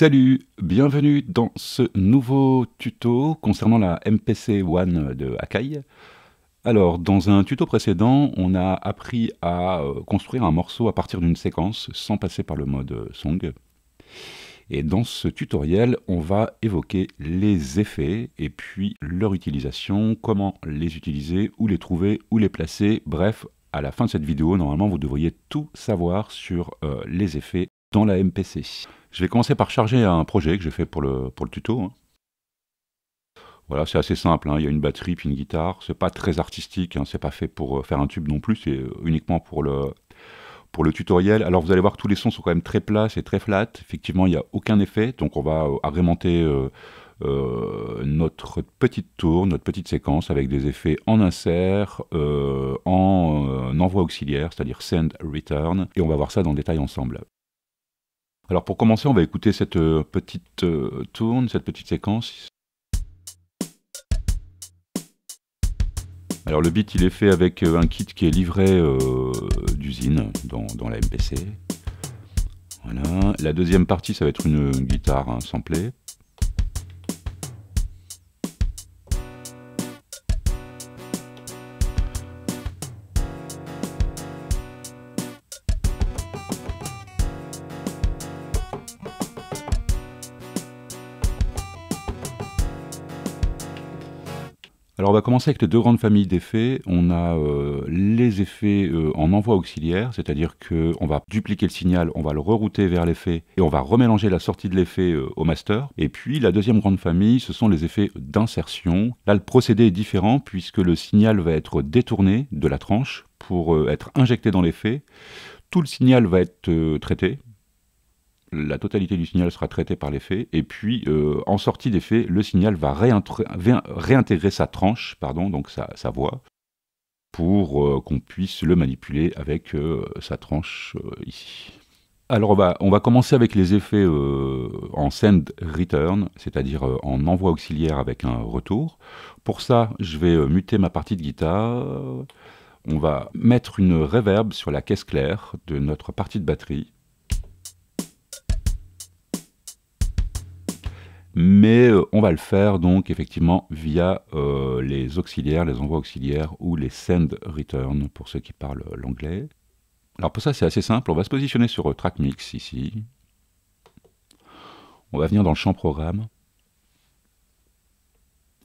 Salut, bienvenue dans ce nouveau tuto concernant la MPC One de Akai. Alors, dans un tuto précédent, on a appris à construire un morceau à partir d'une séquence sans passer par le mode song. Et dans ce tutoriel, on va évoquer les effets et puis leur utilisation, comment les utiliser, où les trouver, où les placer. Bref, à la fin de cette vidéo, normalement, vous devriez tout savoir sur les effets dans la MPC. Je vais commencer par charger un projet que j'ai fait pour le tuto. Voilà, c'est assez simple, il y a une batterie puis une guitare, c'est pas très artistique, c'est pas fait pour faire un tube non plus, c'est uniquement pour le tutoriel. Alors vous allez voir que tous les sons sont quand même très plats, c'est très flat, effectivement il n'y a aucun effet, donc on va agrémenter notre petite tour, notre petite séquence avec des effets en insert, en envoi auxiliaire, c'est-à-dire send, return, et on va voir ça dans le détail ensemble. Alors pour commencer, on va écouter cette petite tourne, cette petite séquence. Alors le beat il est fait avec un kit qui est livré d'usine dans la MPC. Voilà. La deuxième partie ça va être une guitare samplée. Alors on va commencer avec les deux grandes familles d'effets. On a les effets en envoi auxiliaire, c'est-à-dire qu'on va dupliquer le signal, on va le rerouter vers l'effet et on va remélanger la sortie de l'effet au master. Et puis la deuxième grande famille, ce sont les effets d'insertion. Là le procédé est différent puisque le signal va être détourné de la tranche pour être injecté dans l'effet. Tout le signal va être traité. La totalité du signal sera traitée par l'effet, et puis en sortie d'effet, le signal va réintégrer sa tranche, donc sa voix, pour qu'on puisse le manipuler avec sa tranche ici. Alors on va commencer avec les effets en send return, c'est-à-dire en envoi auxiliaire avec un retour. Pour ça, je vais muter ma partie de guitare. On va mettre une reverb sur la caisse claire de notre partie de batterie. Mais on va le faire donc effectivement via les auxiliaires, les envois auxiliaires ou les send return pour ceux qui parlent l'anglais. Alors pour ça c'est assez simple, on va se positionner sur Track Mix ici. On va venir dans le champ programme.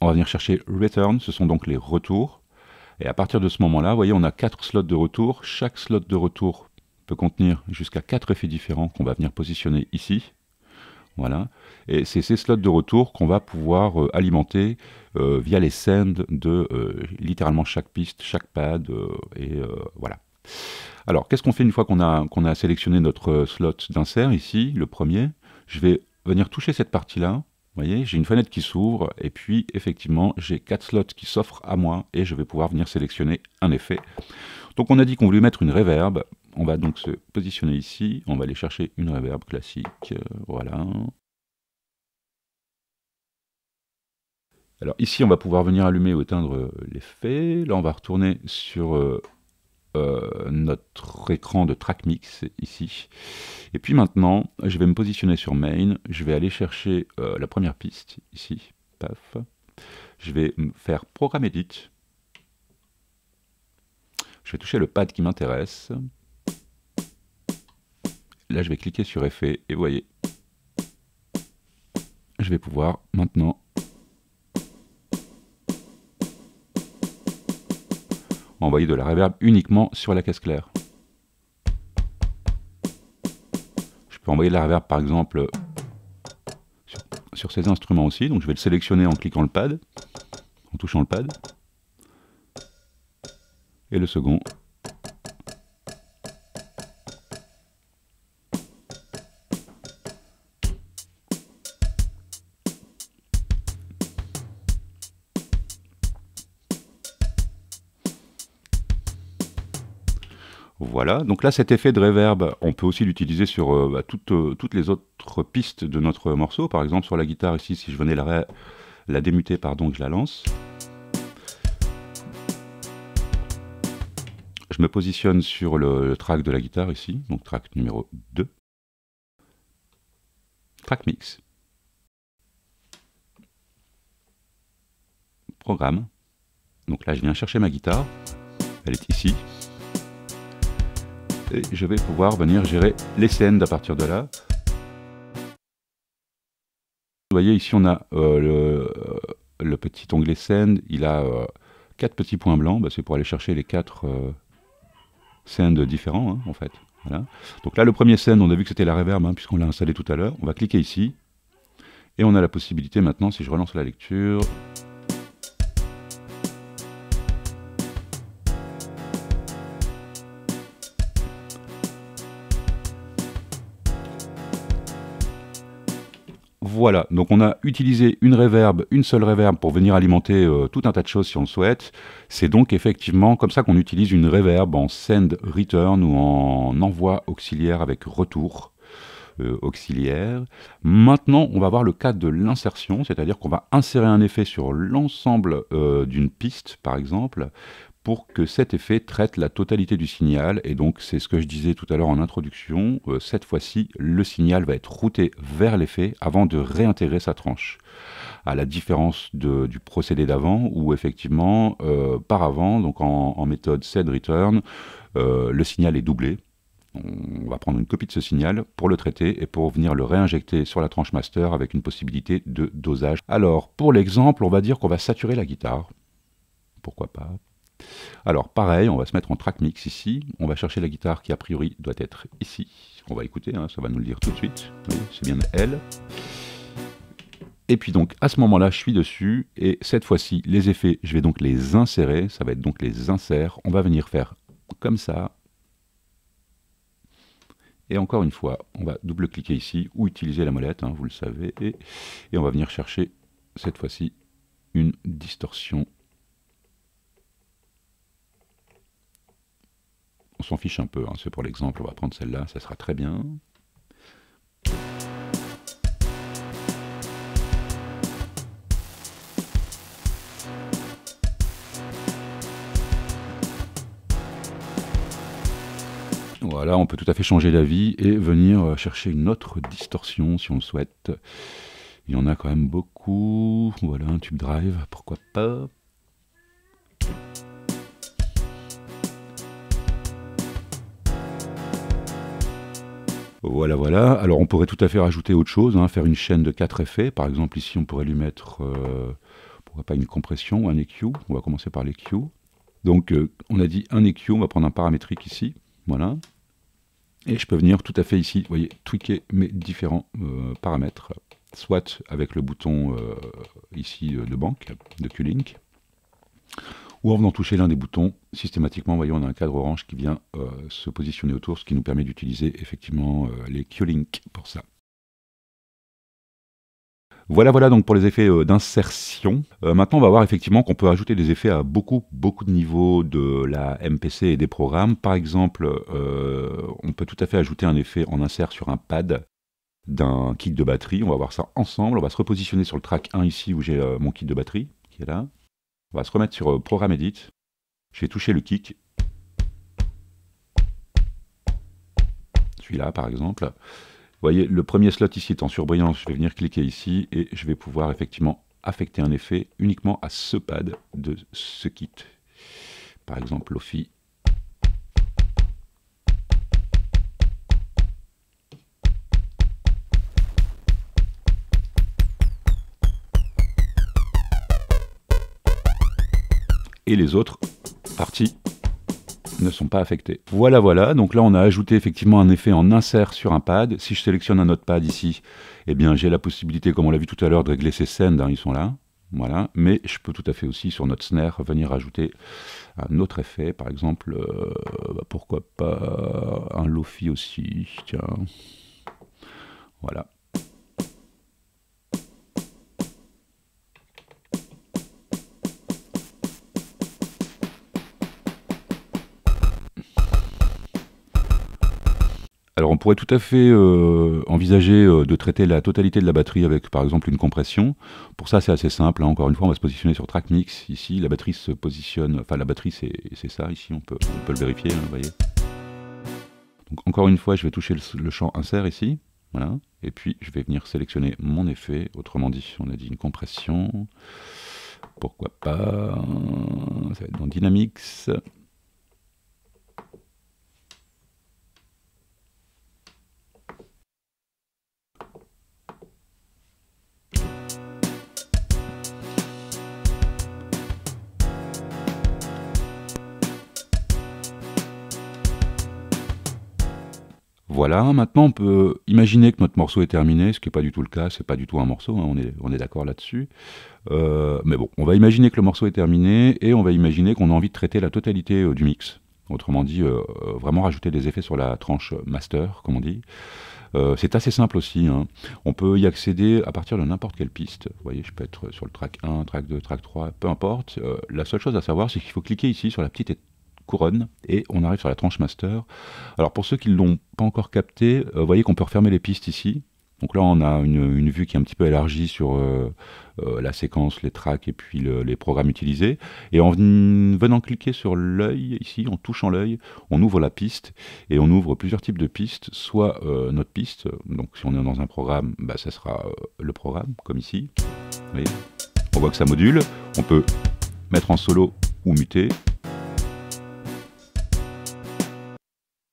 On va venir chercher Return, ce sont donc les retours. Et à partir de ce moment-là, vous voyez, on a 4 slots de retour. Chaque slot de retour peut contenir jusqu'à 4 effets différents qu'on va venir positionner ici. Voilà. Et c'est ces slots de retour qu'on va pouvoir alimenter via les sends de littéralement chaque piste, chaque pad, voilà. Alors, qu'est-ce qu'on fait une fois qu'on a sélectionné notre slot d'insert ici, le premier? Je vais venir toucher cette partie-là. Vous voyez, j'ai une fenêtre qui s'ouvre et puis effectivement, j'ai 4 slots qui s'offrent à moi et je vais pouvoir venir sélectionner un effet. Donc on a dit qu'on voulait mettre une reverb. On va donc se positionner ici, on va aller chercher une reverb classique, voilà. Alors ici, on va pouvoir venir allumer ou éteindre l'effet. Là, on va retourner sur notre écran de Track Mix, ici. Et puis maintenant, je vais me positionner sur Main, je vais aller chercher la première piste, ici, paf. Je vais faire Programme Edit. Je vais toucher le pad qui m'intéresse. Là, je vais cliquer sur Effet et vous voyez, je vais pouvoir maintenant envoyer de la reverb uniquement sur la caisse claire. Je peux envoyer de la reverb par exemple sur ces instruments aussi, donc je vais le sélectionner en cliquant le pad, en touchant le pad. Et le second. Voilà, donc là cet effet de reverb, on peut aussi l'utiliser sur toutes les autres pistes de notre morceau. Par exemple sur la guitare ici, si je venais la démuter, pardon, que je la lance. Je me positionne sur le track de la guitare ici, donc track numéro 2. Track Mix. Programme. Donc là, je viens chercher ma guitare. Elle est ici. Et je vais pouvoir venir gérer les scènes à partir de là. Vous voyez, ici, on a le petit onglet scène. Il a 4 petits points blancs. Bah, c'est pour aller chercher les 4 scènes différents, hein, en fait. Voilà. Donc là, le premier scène, on a vu que c'était la reverb, hein, puisqu'on l'a installé tout à l'heure. On va cliquer ici. Et on a la possibilité maintenant, si je relance la lecture... Voilà, donc on a utilisé une seule reverb pour venir alimenter tout un tas de choses si on le souhaite. C'est donc effectivement comme ça qu'on utilise une reverb en send return ou en envoi auxiliaire avec retour auxiliaire. Maintenant, on va voir le cas de l'insertion, c'est-à-dire qu'on va insérer un effet sur l'ensemble d'une piste, par exemple, pour que cet effet traite la totalité du signal. Et donc, c'est ce que je disais tout à l'heure en introduction. Cette fois-ci, le signal va être routé vers l'effet avant de réintégrer sa tranche. À la différence du procédé d'avant, où effectivement, par avant, donc en méthode setReturn, le signal est doublé. On va prendre une copie de ce signal pour le traiter et pour venir le réinjecter sur la tranche master avec une possibilité de dosage. Alors, pour l'exemple, on va dire qu'on va saturer la guitare. Pourquoi pas? Alors pareil, on va se mettre en track mix ici, on va chercher la guitare qui a priori doit être ici. On va écouter, hein, ça va nous le dire tout de suite. C'est bien elle. Et puis donc à ce moment-là, je suis dessus et cette fois-ci, les effets, je vais donc les insérer. Ça va être donc les inserts. On va venir faire comme ça. Et encore une fois, on va double-cliquer ici ou utiliser la molette, hein, vous le savez. Et on va venir chercher cette fois-ci une distorsion. On s'en fiche un peu, hein, c'est pour l'exemple, on va prendre celle-là, ça sera très bien. Voilà, on peut tout à fait changer d'avis et venir chercher une autre distorsion si on le souhaite. Il y en a quand même beaucoup. Voilà, un tube drive, pourquoi pas. Voilà, voilà. Alors on pourrait tout à fait rajouter autre chose, hein, faire une chaîne de 4 effets. Par exemple, ici, on pourrait lui mettre, pourquoi pas une compression ou un EQ. On va commencer par l'EQ. Donc, on a dit un EQ, on va prendre un paramétrique ici. Voilà. Et je peux venir tout à fait ici, vous voyez, tweaker mes différents paramètres. Soit avec le bouton ici de banque, de Q-Link, ou en venant toucher l'un des boutons, systématiquement, vous voyez, on a un cadre orange qui vient se positionner autour, ce qui nous permet d'utiliser effectivement les Q-Link pour ça. Voilà, voilà donc pour les effets d'insertion. Maintenant, on va voir effectivement qu'on peut ajouter des effets à beaucoup de niveaux de la MPC et des programmes. Par exemple, on peut tout à fait ajouter un effet en insert sur un pad d'un kit de batterie. On va voir ça ensemble. On va se repositionner sur le track 1 ici où j'ai mon kit de batterie qui est là. On va se remettre sur Program Edit. Je vais toucher le kick. Celui-là, par exemple. Vous voyez, le premier slot ici est en surbrillance. Je vais venir cliquer ici et je vais pouvoir effectivement affecter un effet uniquement à ce pad de ce kit. Par exemple, Lofi. Et les autres parties ne sont pas affectées. Voilà, voilà. Donc là, on a ajouté effectivement un effet en insert sur un pad. Si je sélectionne un autre pad ici, eh bien, j'ai la possibilité, comme on l'a vu tout à l'heure, de régler ces scènes. Hein, ils sont là. Voilà. Mais je peux tout à fait aussi, sur notre snare, venir ajouter un autre effet. Par exemple, pourquoi pas un Lofi aussi. Tiens. Voilà. Alors on pourrait tout à fait envisager de traiter la totalité de la batterie avec par exemple une compression. Pour ça c'est assez simple, hein. Encore une fois on va se positionner sur Track Mix, ici la batterie se positionne, enfin la batterie c'est ça ici, on peut le vérifier, hein, vous voyez. Donc encore une fois je vais toucher le champ insert ici, Voilà. Et puis je vais venir sélectionner mon effet, autrement dit, on a dit une compression. Pourquoi pas, ça va être dans Dynamics. Voilà, maintenant on peut imaginer que notre morceau est terminé, ce qui n'est pas du tout le cas, c'est pas du tout un morceau, hein, on est d'accord là-dessus. Mais bon, on va imaginer que le morceau est terminé et on va imaginer qu'on a envie de traiter la totalité du mix. Autrement dit, vraiment rajouter des effets sur la tranche master, comme on dit. C'est assez simple aussi, hein. On peut y accéder à partir de n'importe quelle piste. Vous voyez, je peux être sur le track 1, track 2, track 3, peu importe. La seule chose à savoir, c'est qu'il faut cliquer ici sur la petite couronne et on arrive sur la tranche master. Alors pour ceux qui ne l'ont pas encore capté, vous voyez qu'on peut refermer les pistes ici. Donc là on a une vue qui est un petit peu élargie sur la séquence, les tracks et puis les programmes utilisés. Et en venant cliquer sur l'œil ici, en touchant l'œil, on ouvre la piste et on ouvre plusieurs types de pistes. Soit notre piste, donc si on est dans un programme, bah, ça sera le programme, comme ici. Vous voyez, on voit que ça module. On peut mettre en solo ou muter.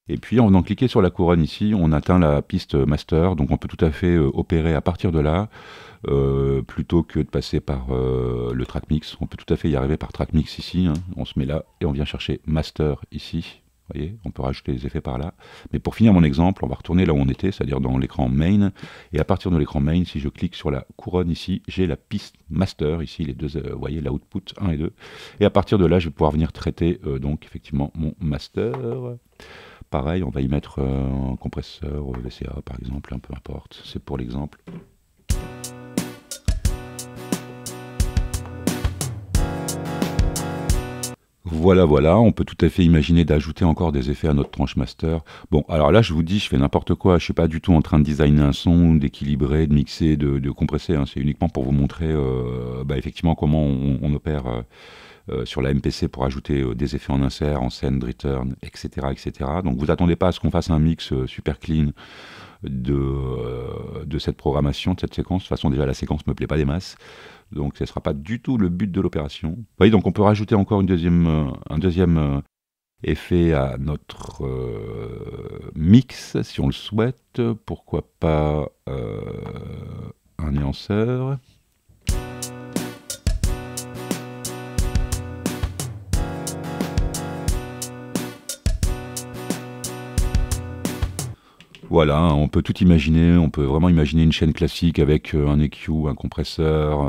Et puis en venant cliquer sur la couronne ici, on atteint la piste master, donc on peut tout à fait opérer à partir de là, plutôt que de passer par le track mix. On peut tout à fait y arriver par track mix ici, hein. On se met là et on vient chercher master ici. Vous voyez, on peut rajouter des effets par là. Mais pour finir mon exemple, on va retourner là où on était, c'est-à-dire dans l'écran main. Et à partir de l'écran main, si je clique sur la couronne ici, j'ai la piste master ici, les deux, vous voyez, l'output 1 et 2. Et à partir de là, je vais pouvoir venir traiter donc effectivement mon master. Pareil, on va y mettre un compresseur, VCA par exemple, peu importe, c'est pour l'exemple. Voilà, on peut tout à fait imaginer d'ajouter encore des effets à notre tranche master. Bon, alors là, je vous dis, je fais n'importe quoi, je suis pas du tout en train de designer un son, d'équilibrer, de mixer, de compresser, hein. C'est uniquement pour vous montrer effectivement comment on opère sur la MPC pour ajouter des effets en insert, en send, return, etc., etc. Donc vous attendez pas à ce qu'on fasse un mix super clean de cette programmation, de cette séquence. De toute façon, déjà, la séquence me plaît pas des masses. Donc ce ne sera pas du tout le but de l'opération. Vous voyez, donc on peut rajouter encore un deuxième effet à notre mix, si on le souhaite. Pourquoi pas un nuanceur. Voilà, on peut tout imaginer, on peut vraiment imaginer une chaîne classique avec un EQ, un compresseur,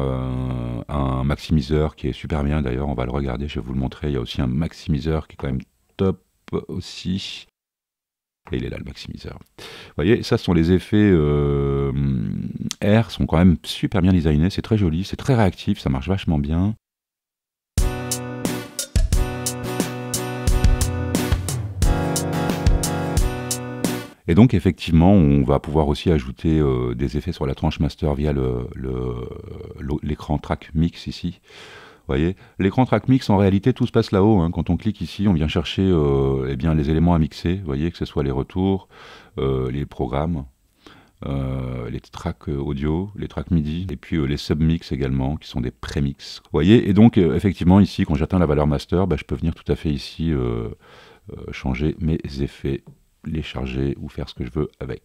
un maximiseur qui est super bien d'ailleurs, on va le regarder, je vais vous le montrer, il y a aussi un maximiseur qui est quand même top aussi. Et il est là le maximiseur. Vous voyez, ça ce sont les effets R, sont quand même super bien designés, c'est très joli, c'est très réactif, ça marche vachement bien. Et donc effectivement, on va pouvoir aussi ajouter des effets sur la tranche master via l'écran track mix ici. Vous voyez, l'écran track mix, en réalité, tout se passe là-haut, hein. Quand on clique ici, on vient chercher les éléments à mixer. Vous voyez, que ce soit les retours, les programmes, les tracks audio, les tracks MIDI, et puis les submix également, qui sont des prémix. Vous voyez, et donc effectivement, ici, quand j'atteins la valeur master, je peux venir tout à fait ici changer mes effets, les charger ou faire ce que je veux avec.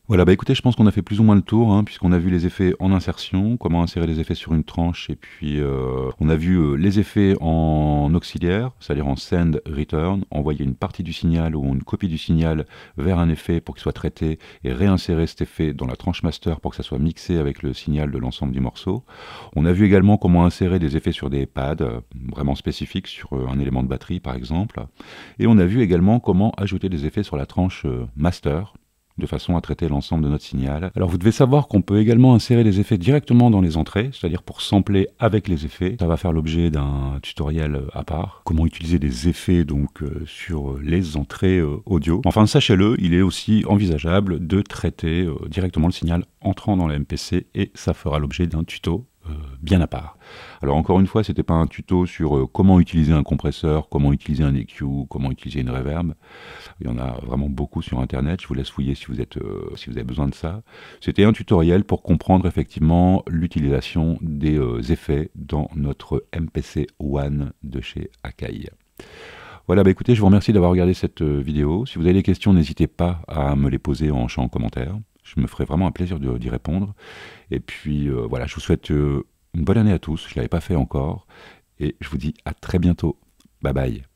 Voilà, écoutez, je pense qu'on a fait plus ou moins le tour, hein, puisqu'on a vu les effets en insertion, comment insérer les effets sur une tranche, et puis on a vu les effets en auxiliaire, c'est-à-dire en send, return, envoyer une partie du signal ou une copie du signal vers un effet pour qu'il soit traité, et réinsérer cet effet dans la tranche master pour que ça soit mixé avec le signal de l'ensemble du morceau. On a vu également comment insérer des effets sur des pads vraiment spécifiques, sur un élément de batterie par exemple, et on a vu également comment ajouter des effets sur la tranche master, de façon à traiter l'ensemble de notre signal. Alors vous devez savoir qu'on peut également insérer des effets directement dans les entrées, c'est-à-dire pour sampler avec les effets. Ça va faire l'objet d'un tutoriel à part. Comment utiliser des effets donc sur les entrées audio. Enfin sachez-le, il est aussi envisageable de traiter directement le signal entrant dans la MPC et ça fera l'objet d'un tuto bien à part. Alors encore une fois, c'était pas un tuto sur comment utiliser un compresseur, comment utiliser un EQ, comment utiliser une reverb. Il y en a vraiment beaucoup sur Internet. Je vous laisse fouiller si si vous avez besoin de ça. C'était un tutoriel pour comprendre effectivement l'utilisation des effets dans notre MPC One de chez Akai. Voilà, bah écoutez, je vous remercie d'avoir regardé cette vidéo. Si vous avez des questions, n'hésitez pas à me les poser en champ commentaire. Je me ferai vraiment un plaisir d'y répondre. Et puis voilà, je vous souhaite une bonne année à tous. Je ne l'avais pas fait encore. Et je vous dis à très bientôt. Bye bye.